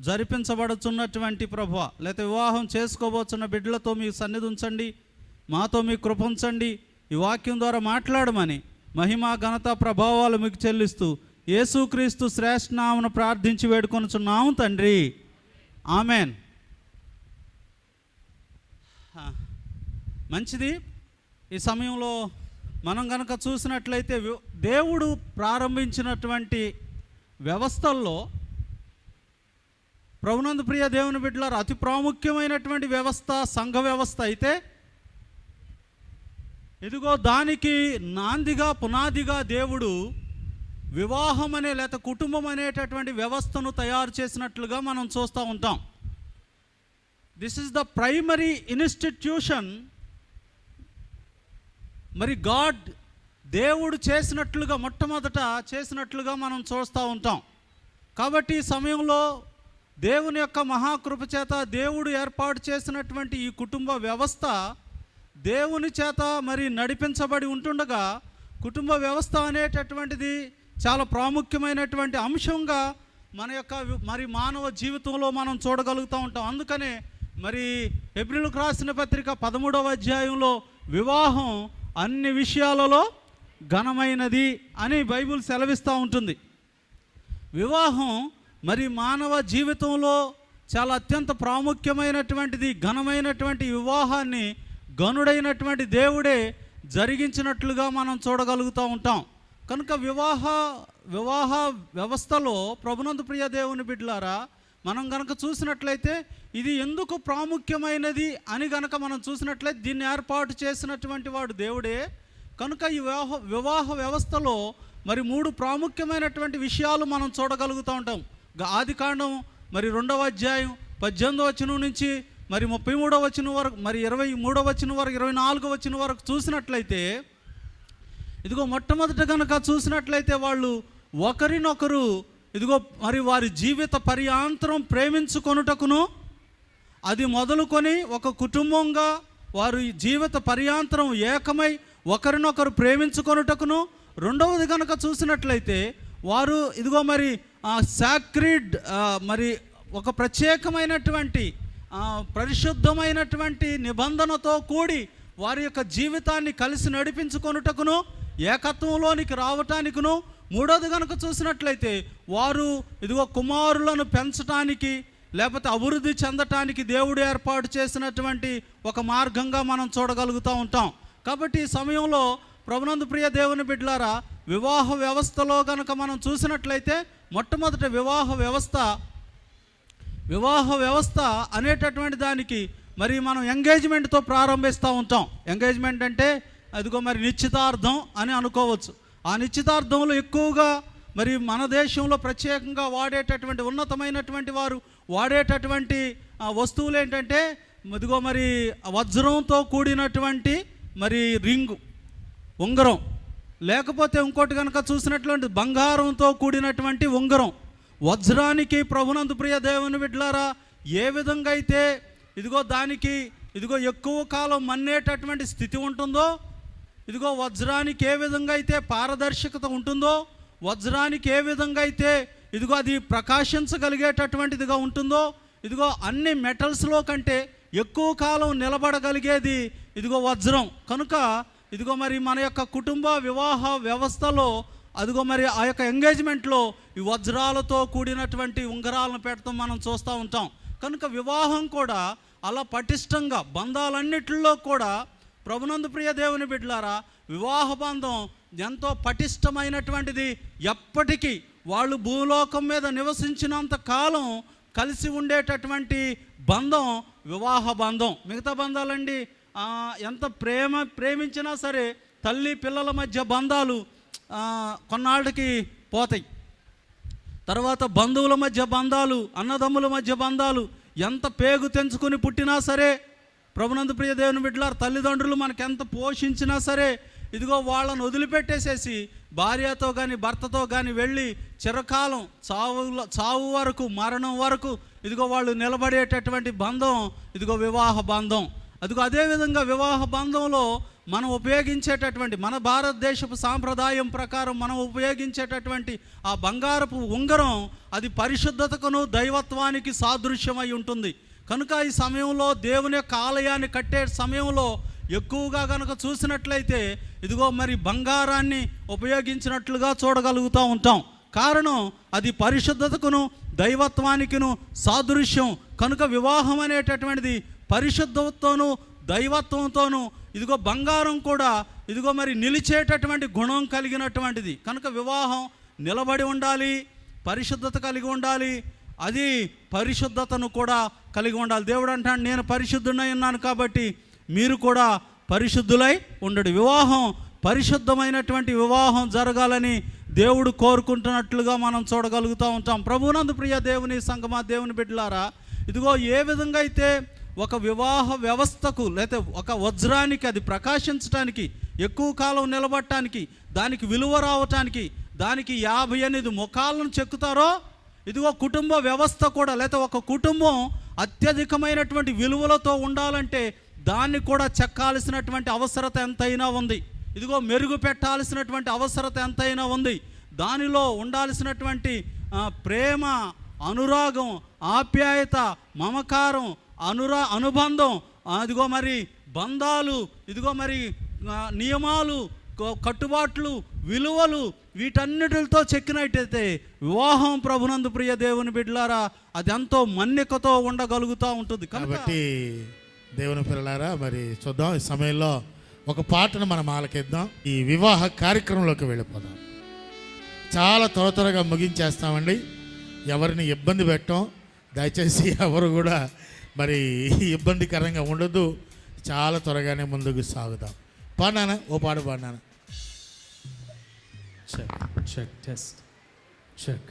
జరిపించబడుతున్నటువంటి ప్రభువా, లేకపోతే వివాహం చేసుకోబోతున్న బిడ్డలతో మీ సన్నిధి ఉంచండి. మాతో మీ కృప ఉంచండి. ఈ వాక్యం ద్వారా మాట్లాడమని మహిమ ఘనత ప్రభావాలు మీకు చెల్లిస్తూ యేసుక్రీస్తు శ్రేష్ఠ నామమున ప్రార్థించి వేడుకొనుచున్నాము తండ్రి. ఆమెన్. మంచిది. ఈ సమయంలో మనం కనుక చూసినట్లయితే దేవుడు ప్రారంభించినటువంటి వ్యవస్థల్లో ప్రభునందు ప్రియ దేవుని బిడ్డలారా అతి ప్రాముఖ్యమైనటువంటి వ్యవస్థ సంఘ వ్యవస్థ అయితే, ఇదిగో దానికి నాందిగా పునాదిగా దేవుడు వివాహం అనే లేక కుటుంబం అనేటటువంటి వ్యవస్థను తయారు చేసినట్లుగా మనం చూస్తూ ఉంటాం. This is the primary institution. మరి గాడ్ దేవుడు చేసినట్లుగా మొట్టమొదట చేసినట్లుగా మనం చూస్తూ ఉంటాం. కాబట్టి ఈ సమయంలో దేవుని యొక్క మహాకృప చేత దేవుడు ఏర్పాటు చేసినటువంటి ఈ కుటుంబ వ్యవస్థ దేవుని చేత మరి నడిపించబడి ఉంటుండగా, కుటుంబ వ్యవస్థ అనేటటువంటిది చాలా ప్రాముఖ్యమైనటువంటి అంశంగా మన యొక్క మరి మానవ జీవితంలో మనం చూడగలుగుతూ ఉంటాం. అందుకనే మరి హెబ్రీయులకు రాసిన పత్రిక 13వ అధ్యాయంలో వివాహం అన్ని విషయాలలో ఘనమైనది అని బైబిల్ సెలవిస్తూ ఉంటుంది. వివాహం మరి మానవ జీవితంలో చాలా అత్యంత ప్రాముఖ్యమైనటువంటిది. ఘనమైనటువంటి వివాహాన్ని గనుడైనటువంటి దేవుడే జరిగించినట్లుగా మనం చూడగలుగుతూ ఉంటాం. కనుక వివాహ వ్యవస్థలో ప్రభునందు ప్రియ దేవుని బిడ్డలారా మనం గనక చూసినట్లయితే ఇది ఎందుకు ప్రాముఖ్యమైనది అని గనక మనం చూసినట్లయితే దీన్ని ఏర్పాటు చేసినటువంటి వాడు దేవుడే. కనుక ఈ వివాహ వ్యవస్థలో మరి 3 ప్రాముఖ్యమైనటువంటి విషయాలు మనం చూడగలుగుతూ ఉంటాం. ఆదికాండం మరి 2వ అధ్యాయం 18వ వచనం నుంచి మరి 33వ వచనం వరకు, మరి 23వ వచనం వరకు, 24వ వచనం వరకు చూసినట్లయితే, ఇదిగో మొట్టమొదట కనుక చూసినట్లయితే వాళ్ళు ఒకరినొకరు ఇదిగో మరి వారి జీవిత పర్యాంతరం ప్రేమించుకొనుటకును, అది మొదలుకొని ఒక కుటుంబంగా వారు జీవిత పర్యాంతరం ఏకమై ఒకరినొకరు ప్రేమించుకొనుటకును, రెండవది కనుక చూసినట్లయితే వారు ఇదిగో మరి సాక్రిడ్ మరి ఒక ప్రత్యేకమైనటువంటి పరిశుద్ధమైనటువంటి నిబంధనతో కూడి వారి యొక్క జీవితాన్ని కలిసి నడిపించుకొనుటకును, ఏకత్వంలోనికి రావటానికిను, మూడోది కనుక చూసినట్లయితే వారు ఇదిగో కుమారులను పెంచటానికి లేకపోతే అభివృద్ధి చెందటానికి దేవుడు ఏర్పాటు చేసినటువంటి ఒక మార్గంగా మనం చూడగలుగుతూ ఉంటాం. కాబట్టి ఈ సమయంలో ప్రభునందు ప్రియ దేవుని బిడ్డలారా వివాహ వ్యవస్థలో కనుక మనం చూసినట్లయితే మొట్టమొదటి వివాహ వ్యవస్థ అనేటటువంటి దానికి మరి మనం ఎంగేజ్మెంట్తో ప్రారంభిస్తూ ఉంటాం. ఎంగేజ్మెంట్ అంటే అదిగో మరి నిశ్చితార్థం అని అనుకోవచ్చు. ఆ నిశ్చితార్థంలో ఎక్కువగా మరి మన దేశంలో ప్రత్యేకంగా వాడేటటువంటి ఉన్నతమైనటువంటి వారు వాడేటటువంటి వస్తువులు ఏంటంటే ఇదిగో మరి వజ్రంతో కూడినటువంటి మరి రింగు, ఉంగరం, లేకపోతే ఇంకోటి కనుక చూసినటువంటి బంగారంతో కూడినటువంటి ఉంగరం. వజ్రానికి ప్రభునందు ప్రియ దేవుని బిడ్డలారా ఏ విధంగా అయితే ఇదిగో దానికి ఇదిగో ఎక్కువ కాలం మన్నేటటువంటి స్థితి ఉంటుందో, ఇదిగో వజ్రానికి ఏ విధంగా అయితే పారదర్శకత ఉంటుందో, వజ్రానికి ఏ విధంగా అయితే ఇదిగో అది ప్రకాశించగలిగేటటువంటిదిగా ఉంటుందో, ఇదిగో అన్ని మెటల్స్లో కంటే ఎక్కువ కాలం నిలబడగలిగేది ఇదిగో వజ్రం. కనుక ఇదిగో మరి మన యొక్క కుటుంబ వివాహ వ్యవస్థలో అదిగో మరి ఆ యొక్క ఎంగేజ్మెంట్లో ఈ వజ్రాలతో కూడినటువంటి ఉంగరాలను పెడతాం మనం చూస్తూ ఉంటాం. కనుక వివాహం కూడా అలా పటిష్టంగా బంధాలన్నిటిలో కూడా ప్రభునందు ప్రియ దేవుని బిడ్డలారా వివాహ బంధం ఎంతో పటిష్టమైనటువంటిది, ఎప్పటికీ వాళ్ళు భూలోకం మీద నివసించినంత కాలం కలిసి ఉండేటటువంటి బంధం వివాహ బంధం. మిగతా బంధాలండి ఎంత ప్రేమించినా సరే తల్లి పిల్లల మధ్య బంధాలు కొన్నాళ్ళకి పోతాయి. తర్వాత బంధువుల మధ్య బంధాలు, అన్నదమ్ముల మధ్య బంధాలు ఎంత పేగు తెంచుకొని పుట్టినా సరే, ప్రభునందు ప్రియ దేవుని బిడ్డలారా, తల్లిదండ్రులు మనకెంత పోషించినా సరే ఇదిగో వాళ్ళను వదిలిపెట్టేసేసి భార్యతో కానీ భర్తతో కానీ వెళ్ళి చిరకాలం చావు వరకు, మరణం వరకు ఇదిగో వాళ్ళు నిలబడేటటువంటి బంధం ఇదిగో వివాహ బంధం. అదిగో అదేవిధంగా వివాహ బంధంలో మనం ఉపయోగించేటటువంటి, మన భారతదేశపు సాంప్రదాయం ప్రకారం మనం ఉపయోగించేటటువంటి ఆ బంగారపు ఉంగరం అది పరిశుద్ధతకును దైవత్వానికి సాదృశ్యమై ఉంటుంది. కనుక ఈ సమయంలో దేవుని యొక్క ఆలయాన్ని కట్టే సమయంలో ఎక్కువగా కనుక చూసినట్లయితే ఇదిగో మరి బంగారాన్ని ఉపయోగించినట్లుగా చూడగలుగుతూ ఉంటాం. కారణం అది పరిశుద్ధతకును దైవత్వానికిను సాదృశ్యం. కనుక వివాహం అనేటటువంటిది పరిశుద్ధతతోనూ దైవత్వంతోనూ ఇదిగో బంగారం కూడా ఇదిగో మరి నిలిచేటటువంటి గుణం కలిగినటువంటిది. కనుక వివాహం నిలబడి ఉండాలి, పరిశుద్ధత కలిగి ఉండాలి, అది పరిశుద్ధతను కూడా కలిగి ఉండాలి. దేవుడు అంటాడు, నేను పరిశుద్ధుడై ఉన్నాను కాబట్టి మీరు కూడా పరిశుద్ధులై ఉండడు. వివాహం పరిశుద్ధమైనటువంటి వివాహం జరగాలని దేవుడు కోరుకుంటున్నట్లుగా మనం చూడగలుగుతూ ఉంటాం. ప్రభునందు ప్రియ దేవుని సంగమా, దేవుని బిడ్డలారా, ఇదిగో ఏ విధంగా అయితే ఒక వివాహ వ్యవస్థకు లేకపోతే ఒక వజ్రానికి అది ప్రకాశించడానికి, ఎక్కువ కాలం నిలబడటానికి, దానికి విలువ రావటానికి, దానికి 58 ముఖాలను చెక్కుతారో ఇదిగో కుటుంబ వ్యవస్థ కూడా లేకపోతే ఒక కుటుంబం అత్యధికమైనటువంటి విలువలతో ఉండాలంటే దాన్ని కూడా చెక్కాల్సినటువంటి అవసరత ఎంతైనా ఉంది. ఇదిగో మెరుగు పెట్టాల్సినటువంటి అవసరత ఎంతైనా ఉంది. దానిలో ఉండాల్సినటువంటి ప్రేమ, అనురాగం, ఆప్యాయత, మమకారం, అనుబంధం, ఇదిగో మరి బంధాలు, ఇదిగో మరి నియమాలు, కట్టుబాట్లు, విలువలు, వీటన్నిటితో చెక్కినట్టయితే వివాహం ప్రభునందు ప్రియ దేవుని బిడ్డలారా అది ఎంతో మన్నికతో ఉండగలుగుతూ ఉంటుంది. కాబట్టి దేవుని పిల్లలారా, మరి చూద్దాం ఈ సమయంలో ఒక పాటను మనం ఆలకిద్దాం. ఈ వివాహ కార్యక్రమంలోకి వెళ్ళిపోదాం. చాలా త్వరగా ముగించేస్తామండి. ఎవరిని ఇబ్బంది పెట్టాం, దయచేసి ఎవరు కూడా మరి ఇబ్బందికరంగా ఉండదు. చాలా త్వరగానే ముందుకు సాగుదాం. పాడినానా, ఓ పాట పాడినానా. Check check test check.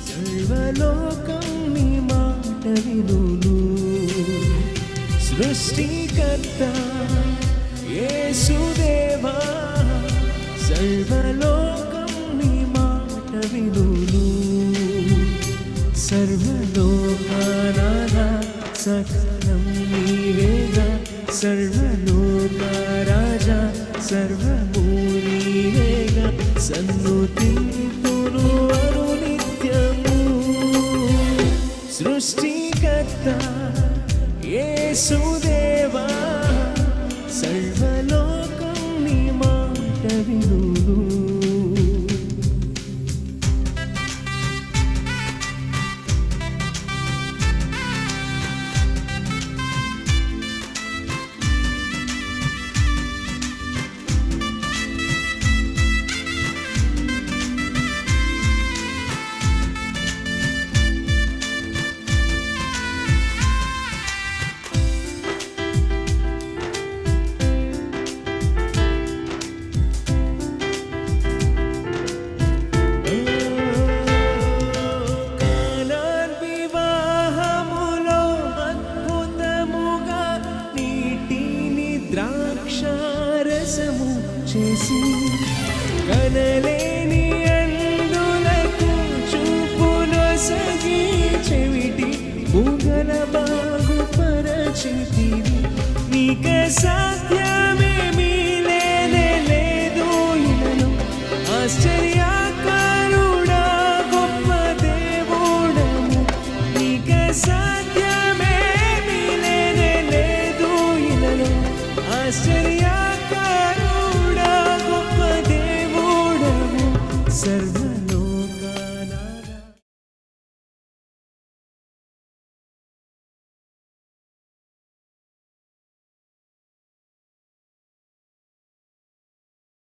సర్వలోకం నీ మాట వినును, సృష్టికర్త యేసుదేవా. సర్వలోకం నీ మాట వినును, సర్వలోకానాథ సకలం నీవేగా. సర్వలోక రాజా సర్వము నీవేగా. సన్నుతింతును అనునిత్యము సృష్టికర్త యేసుదేవా. సర్వలోకం నీ మాట వినును. ద్రాక్షారసము చేసి కనలేని అందులకు చూపునొసగి చెవిటి మూగల బాగుపరచితివి. నీక సాధ్యమేమీ లేదు ఇలను. ఆశ్చర్యకారుడా గొప్ప దేవుడా esa